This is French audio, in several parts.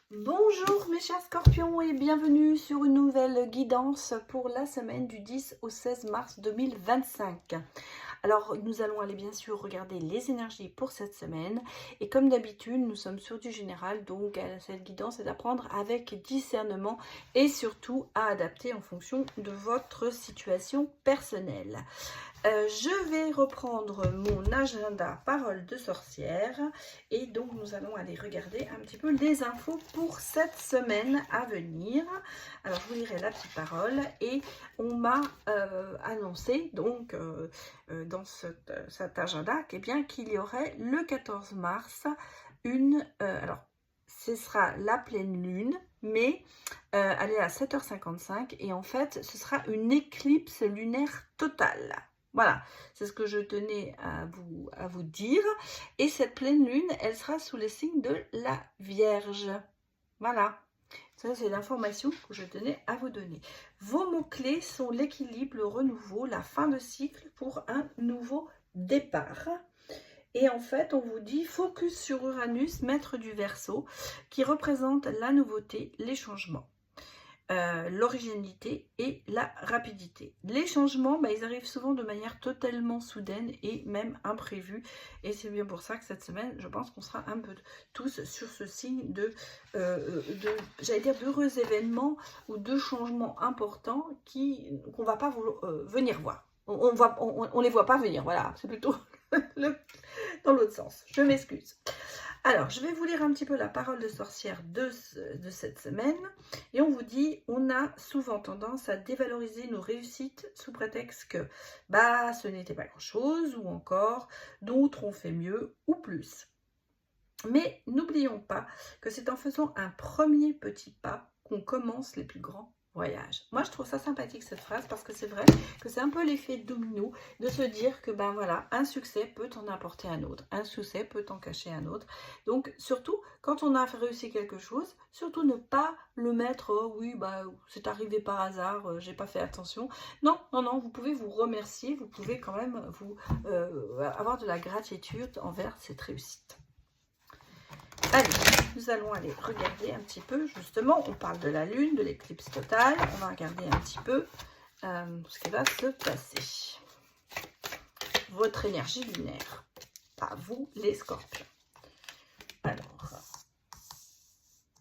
Bonjour mes chers scorpions et bienvenue sur une nouvelle guidance pour la semaine du 10 au 16 mars 2025. Alors nous allons aller bien sûr regarder les énergies pour cette semaine et comme d'habitude nous sommes sur du général, donc cette guidance est à prendre avec discernement et surtout à adapter en fonction de votre situation personnelle. Je vais reprendre mon agenda parole de sorcière et donc nous allons aller regarder un petit peu les infos pour cette semaine à venir. Alors je vous lirai la petite parole et on m'a annoncé donc dans cet agenda qu'il y aurait le 14 mars une... alors ce sera la pleine lune, mais elle est à 7h55 et en fait ce sera une éclipse lunaire totale. Voilà, c'est ce que je tenais à vous dire. Et cette pleine lune, elle sera sous le signe de la Vierge. Voilà, ça c'est l'information que je tenais à vous donner. Vos mots-clés sont l'équilibre, le renouveau, la fin de cycle pour un nouveau départ. Et en fait, on vous dit focus sur Uranus, maître du Verseau, qui représente la nouveauté, les changements. L'originalité et la rapidité. Les changements, ils arrivent souvent de manière totalement soudaine et même imprévue. Et c'est bien pour ça que cette semaine, je pense qu'on sera un peu tous sur ce signe j'allais dire, d'heureux événements ou de changements importants qu'on ne va pas venir voir. On les voit pas venir, voilà. C'est plutôt dans l'autre sens. Je m'excuse. Alors, je vais vous lire un petit peu la parole de sorcière de cette semaine. Et on vous dit, on a souvent tendance à dévaloriser nos réussites sous prétexte que ce n'était pas grand-chose ou encore d'autres ont fait mieux ou plus. Mais n'oublions pas que c'est en faisant un premier petit pas qu'on commence les plus grands voyage. Moi, je trouve ça sympathique cette phrase parce que c'est vrai que c'est un peu l'effet domino de se dire que voilà, un succès peut en apporter un autre, un succès peut en cacher un autre. Donc, surtout, quand on a réussi quelque chose, surtout ne pas le mettre, oh, oui, c'est arrivé par hasard, j'ai pas fait attention. Non, non, non, vous pouvez vous remercier, vous pouvez quand même avoir de la gratitude envers cette réussite. Allez, nous allons aller regarder un petit peu, justement, on parle de la lune, de l'éclipse totale, on va regarder un petit peu ce qui va se passer. Votre énergie lunaire, à vous les scorpions. Alors,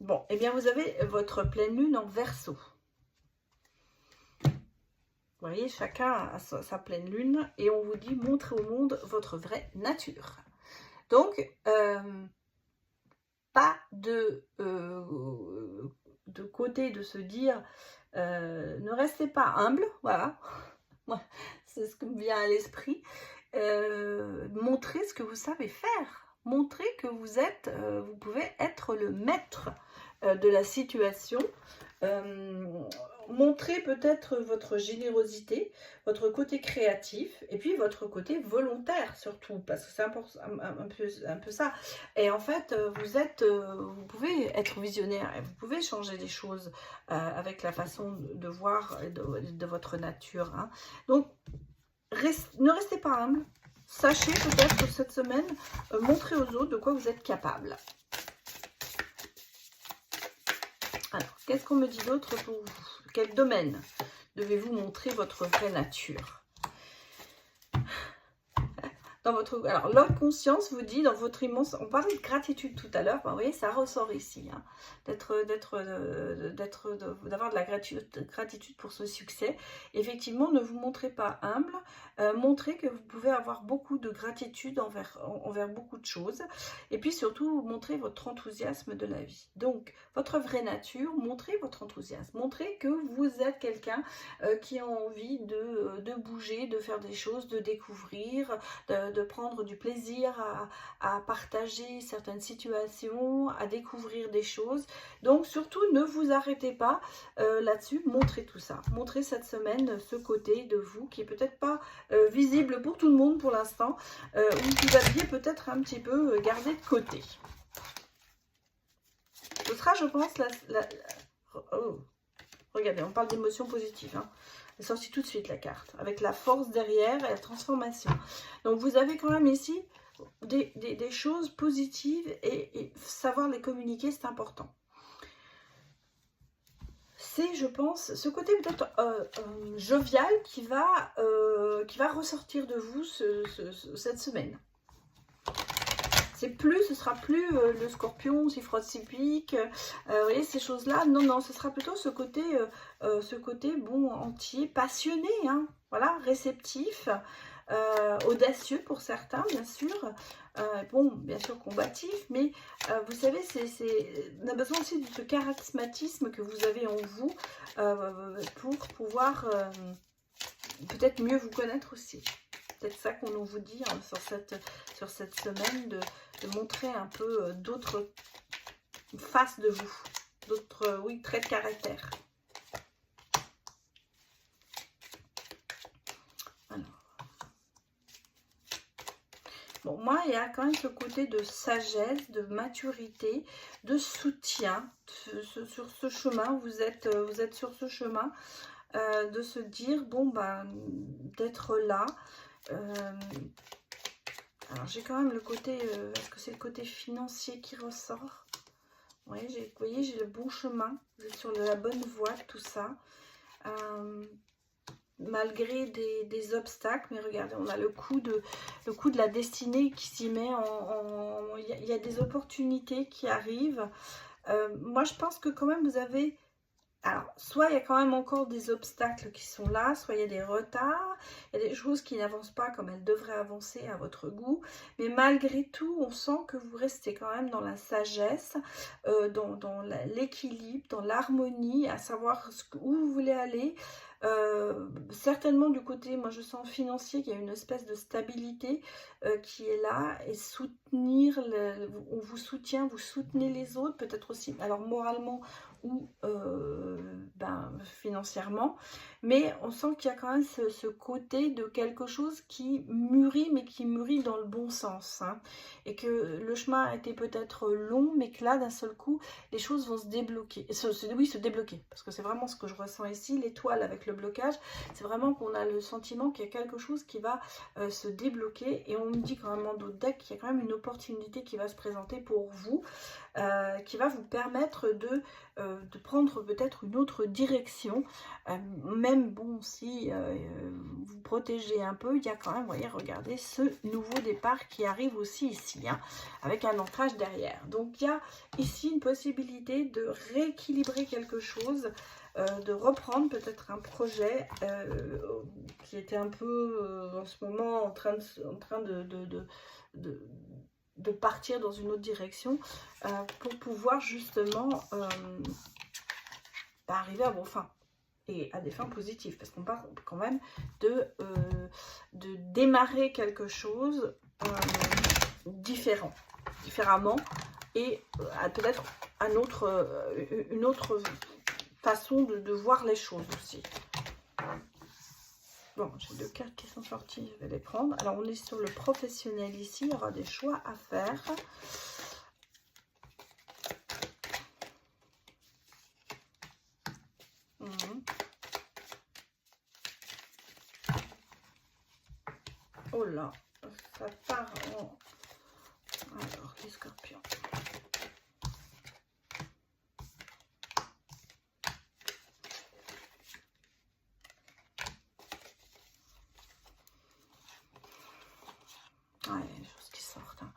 bon, eh bien vous avez votre pleine lune en Verseau. Vous voyez, chacun a sa pleine lune et on vous dit montrez au monde votre vraie nature. Donc, pas de côté de se dire ne restez pas humble, voilà, c'est ce qui me vient à l'esprit. Montrez ce que vous savez faire, montrez que vous pouvez être le maître de la situation. Montrez peut-être votre générosité, votre côté créatif et puis votre côté volontaire surtout, parce que c'est un peu ça. Et en fait, vous pouvez être visionnaire et vous pouvez changer les choses avec la façon de voir de votre nature. Hein. Donc, ne restez pas humble. Sachez peut-être que cette semaine, montrez aux autres de quoi vous êtes capable. Alors, qu'est-ce qu'on me dit d'autre pour vous? Quel domaine devez-vous montrer votre vraie nature? Alors, l'inconscience vous dit dans votre immense... On parlait de gratitude tout à l'heure, vous voyez, ça ressort ici. Hein, d'avoir de la gratitude pour ce succès. Effectivement, ne vous montrez pas humble. Montrez que vous pouvez avoir beaucoup de gratitude envers beaucoup de choses. Et puis surtout, montrez votre enthousiasme de la vie. Donc, votre vraie nature, montrez votre enthousiasme. Montrez que vous êtes quelqu'un qui a envie de bouger, de faire des choses, de découvrir, de prendre du plaisir à partager certaines situations, à découvrir des choses. Donc surtout, ne vous arrêtez pas là-dessus, montrez tout ça. Montrez cette semaine ce côté de vous qui est peut-être pas visible pour tout le monde pour l'instant, ou que vous aviez peut-être un petit peu gardé de côté. Ce sera, je pense, oh, regardez, on parle d'émotions positives, hein. Elle est sortie tout de suite la carte, avec la force derrière et la transformation. Donc vous avez quand même ici des choses positives et savoir les communiquer, c'est important. c'est, je pense, ce côté peut-être jovial qui va ressortir de vous cette semaine. Ce sera plus le scorpion, si frotte, si pique, vous voyez, ces choses-là. Non, non, ce sera plutôt ce côté bon, entier, passionné, hein, voilà, réceptif, audacieux pour certains, bien sûr. Bon, bien sûr combatif, mais vous savez, on a besoin aussi de ce charismatisme que vous avez en vous pour pouvoir peut-être mieux vous connaître aussi. Peut-être ça qu'on vous dit hein, sur cette semaine, de montrer un peu d'autres faces de vous, d'autres oui, traits de caractère. Alors. Bon, moi, il y a quand même ce côté de sagesse, de maturité, de soutien sur ce chemin. Vous êtes sur ce chemin de se dire, bon, ben, d'être là. Alors, j'ai quand même le côté, est-ce que c'est le côté financier qui ressort? Oui, vous voyez, j'ai le bon chemin, vous êtes sur la bonne voie, tout ça. Malgré des obstacles, mais regardez, on a le coup de la destinée qui s'y met il y a des opportunités qui arrivent. Moi, je pense que quand même, vous avez... Alors, soit il y a quand même encore des obstacles qui sont là, soit il y a des retards, il y a des choses qui n'avancent pas comme elles devraient avancer à votre goût, mais malgré tout, on sent que vous restez quand même dans la sagesse, dans l'équilibre, dans l'harmonie, à savoir où vous voulez aller. Certainement du côté, moi je sens financier, qu'il y a une espèce de stabilité qui est là, et soutenir, on vous soutient, vous soutenez les autres, peut-être aussi, alors moralement ou financièrement, mais on sent qu'il y a quand même ce côté de quelque chose qui mûrit, mais qui mûrit dans le bon sens, hein, et que le chemin a été peut-être long, mais que là d'un seul coup les choses vont se débloquer, oui, se débloquer, parce que c'est vraiment ce que je ressens ici, l'étoile avec le blocage, c'est vraiment qu'on a le sentiment qu'il y a quelque chose qui va se débloquer, et on me dit quand même en d'autres decks qu'il y a quand même une opportunité qui va se présenter pour vous, qui va vous permettre de prendre peut-être une autre direction, même bon, si vous protégez un peu, il y a quand même, vous voyez, regardez ce nouveau départ qui arrive aussi ici, hein, avec un ancrage derrière. Donc il y a ici une possibilité de rééquilibrer quelque chose, de reprendre peut-être un projet qui était un peu en ce moment en train de partir dans une autre direction, pour pouvoir justement arriver à vos fins, et à des fins positives, parce qu'on parle quand même de démarrer quelque chose différemment, et peut-être une autre façon de voir les choses aussi. Bon, j'ai 2 cartes qui sont sorties, je vais les prendre. Alors, on est sur le professionnel ici, il y aura des choix à faire. Oh là, ça part en... Alors, les scorpions. Ouais, il y a des choses qui sortent. Hein.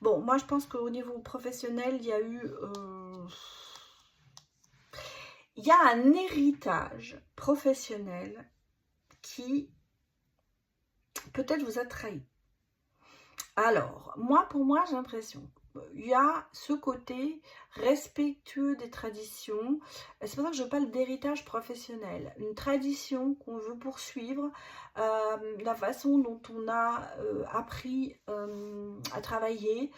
Bon, moi, je pense qu'au niveau professionnel, il y a eu... il y a un héritage professionnel qui peut-être vous a trahi. Alors, pour moi, j'ai l'impression, il y a ce côté respectueux des traditions. C'est pour ça que je parle d'héritage professionnel. Une tradition qu'on veut poursuivre, la façon dont on a appris à travailler.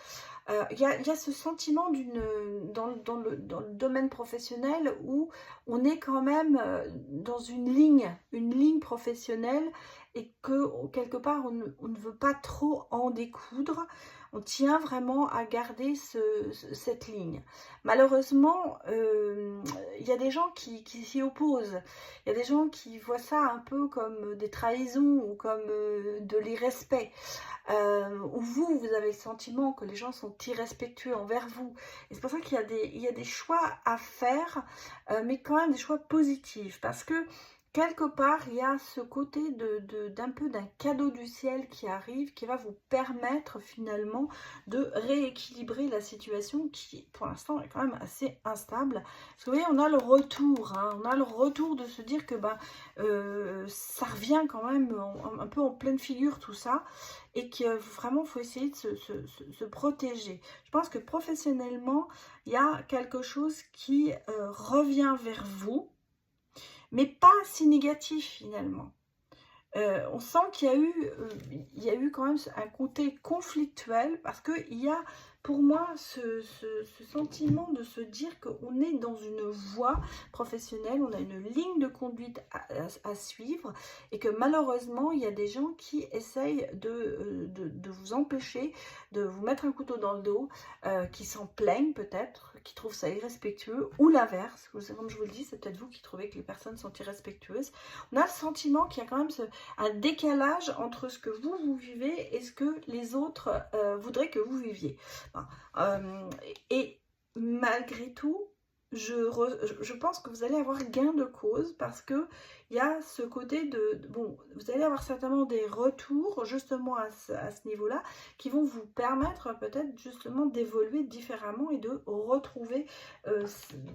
Il y a ce sentiment dans le domaine professionnel où on est quand même dans une ligne professionnelle, et que quelque part on ne veut pas trop en découdre. on tient vraiment à garder cette ligne. Malheureusement, il y a des gens qui s'y opposent. Il y a des gens qui voient ça un peu comme des trahisons ou comme de l'irrespect. Ou vous avez le sentiment que les gens sont irrespectueux envers vous. Et c'est pour ça qu'il y a des choix à faire, mais quand même des choix positifs. Parce que quelque part, il y a ce côté d'un peu d'un cadeau du ciel qui arrive, qui va vous permettre finalement de rééquilibrer la situation qui, pour l'instant, est quand même assez instable. Parce que vous voyez, on a le retour, hein, on a le retour de se dire que ça revient quand même un peu en pleine figure tout ça, et que vraiment, il faut essayer de se protéger. Je pense que professionnellement, il y a quelque chose qui revient vers vous, mais pas si négatif finalement. On sent qu'il y a eu quand même un côté conflictuel, parce qu'il y a pour moi ce sentiment de se dire qu'on est dans une voie professionnelle, on a une ligne de conduite à suivre, et que malheureusement il y a des gens qui essayent de vous empêcher, de vous mettre un couteau dans le dos, qui s'en plaignent peut-être, qui trouvent ça irrespectueux, ou l'inverse, comme je vous le dis, c'est peut-être vous qui trouvez que les personnes sont irrespectueuses. On a le sentiment qu'il y a quand même un décalage entre ce que vous vivez et ce que les autres voudraient que vous viviez. Et malgré tout, je pense que vous allez avoir gain de cause, parce que il y a ce côté bon, vous allez avoir certainement des retours justement à ce niveau-là, qui vont vous permettre peut-être justement d'évoluer différemment et de retrouver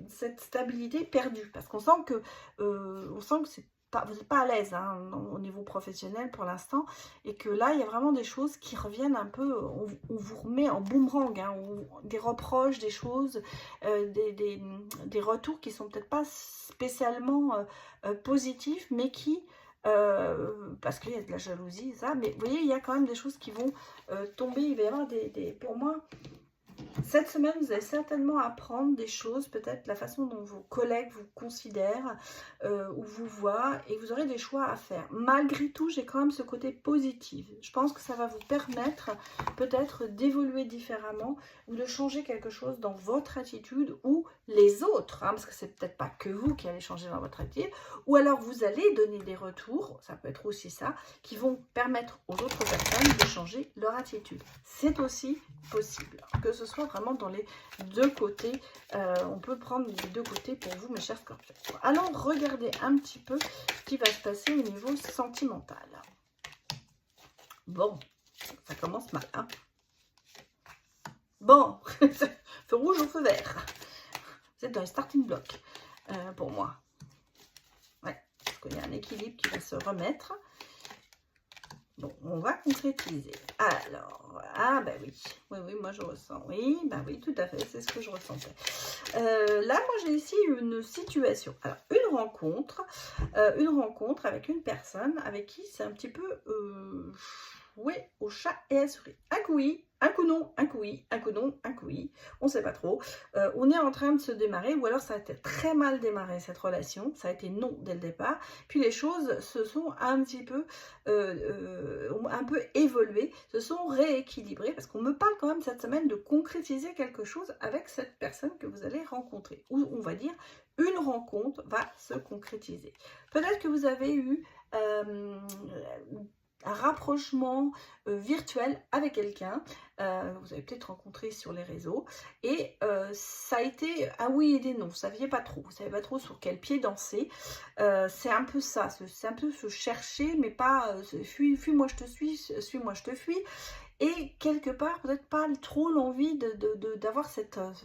cette stabilité perdue, parce qu'on sent que vous n'êtes pas à l'aise hein, au niveau professionnel pour l'instant, et que là il y a vraiment des choses qui reviennent un peu, on vous remet en boomerang, hein, des reproches, des choses, des retours qui sont peut-être pas spécialement positifs, mais qui parce qu'il y a de la jalousie, ça, mais vous voyez, il y a quand même des choses qui vont tomber. Il va y avoir pour moi, cette semaine, vous allez certainement apprendre des choses, peut-être la façon dont vos collègues vous considèrent ou vous voient, et vous aurez des choix à faire. Malgré tout, j'ai quand même ce côté positif. Je pense que ça va vous permettre peut-être d'évoluer différemment, ou de changer quelque chose dans votre attitude, ou les autres, hein, parce que c'est peut-être pas que vous qui allez changer dans votre attitude, ou alors vous allez donner des retours, ça peut être aussi ça, qui vont permettre aux autres personnes de changer leur attitude. C'est aussi possible, que ce soit vraiment dans les deux côtés. On peut prendre les deux côtés pour vous, mes chers scorpions. Allons regarder un petit peu ce qui va se passer au niveau sentimental. Bon, ça commence mal, hein. Bon, feu rouge ou feu vert. Vous êtes dans les starting blocks pour moi. Ouais, parce qu'il y a un équilibre qui va se remettre. Bon, on va concrétiser. Alors, ah bah oui, moi je ressens, oui, bah oui, tout à fait, c'est ce que je ressentais. Là, moi j'ai ici une situation, alors une rencontre avec une personne avec qui c'est un petit peu jouer au chat et à la souris. Un coup oui, un coup non, un coup oui, un coup non, un coup oui, on sait pas trop. On est en train de se démarrer, ou alors ça a été très mal démarré cette relation, ça a été non dès le départ, puis les choses se sont un petit peu évolué, se sont rééquilibrées, parce qu'on me parle quand même cette semaine de concrétiser quelque chose avec cette personne que vous allez rencontrer, ou on va dire une rencontre va se concrétiser. Peut-être que vous avez eu un rapprochement virtuel avec quelqu'un, vous avez peut-être rencontré sur les réseaux, et ça a été un oui et des non, vous savez pas trop sur quel pied danser. C'est un peu ça, c'est un peu se chercher, mais pas fuis-moi je te suis, suis-moi je te fuis. Et quelque part, peut-être pas trop l'envie d'avoir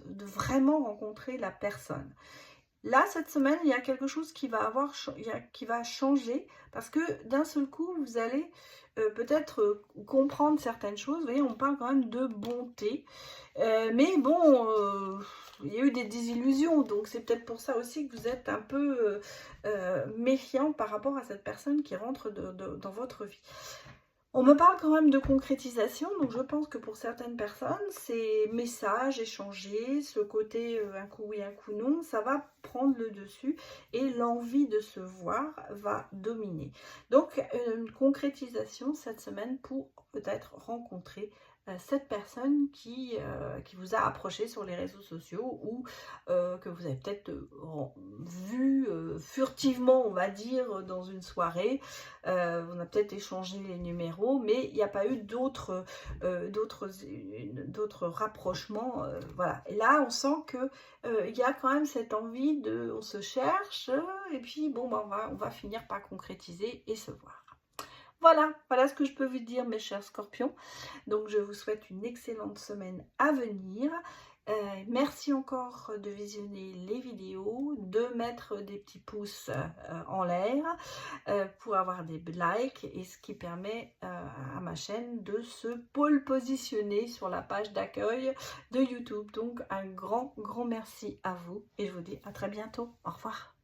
de vraiment rencontrer la personne. Là, cette semaine, il y a quelque chose qui va changer, parce que d'un seul coup, vous allez peut-être comprendre certaines choses. Vous voyez, on parle quand même de bonté. Mais bon, il y a eu des désillusions, donc c'est peut-être pour ça aussi que vous êtes un peu méfiant par rapport à cette personne qui rentre dans votre vie. On me parle quand même de concrétisation, donc je pense que pour certaines personnes, ces messages échangés, ce côté un coup oui, un coup non, ça va prendre le dessus, et l'envie de se voir va dominer. Donc une concrétisation cette semaine pour peut-être rencontrer cette personne qui vous a approché sur les réseaux sociaux ou que vous avez peut-être vu furtivement, on va dire, dans une soirée. On a peut-être échangé les numéros, mais il n'y a pas eu d'autres rapprochements. Voilà. Et là, on sent que il y a quand même cette envie de, on se cherche, et puis bon, ben, on va finir par concrétiser et se voir. Voilà, voilà ce que je peux vous dire, mes chers scorpions. Donc, je vous souhaite une excellente semaine à venir. Merci encore de visionner les vidéos, de mettre des petits pouces en l'air pour avoir des likes, et ce qui permet à ma chaîne de se pole positionner sur la page d'accueil de YouTube. Donc, un grand merci à vous et je vous dis à très bientôt. Au revoir.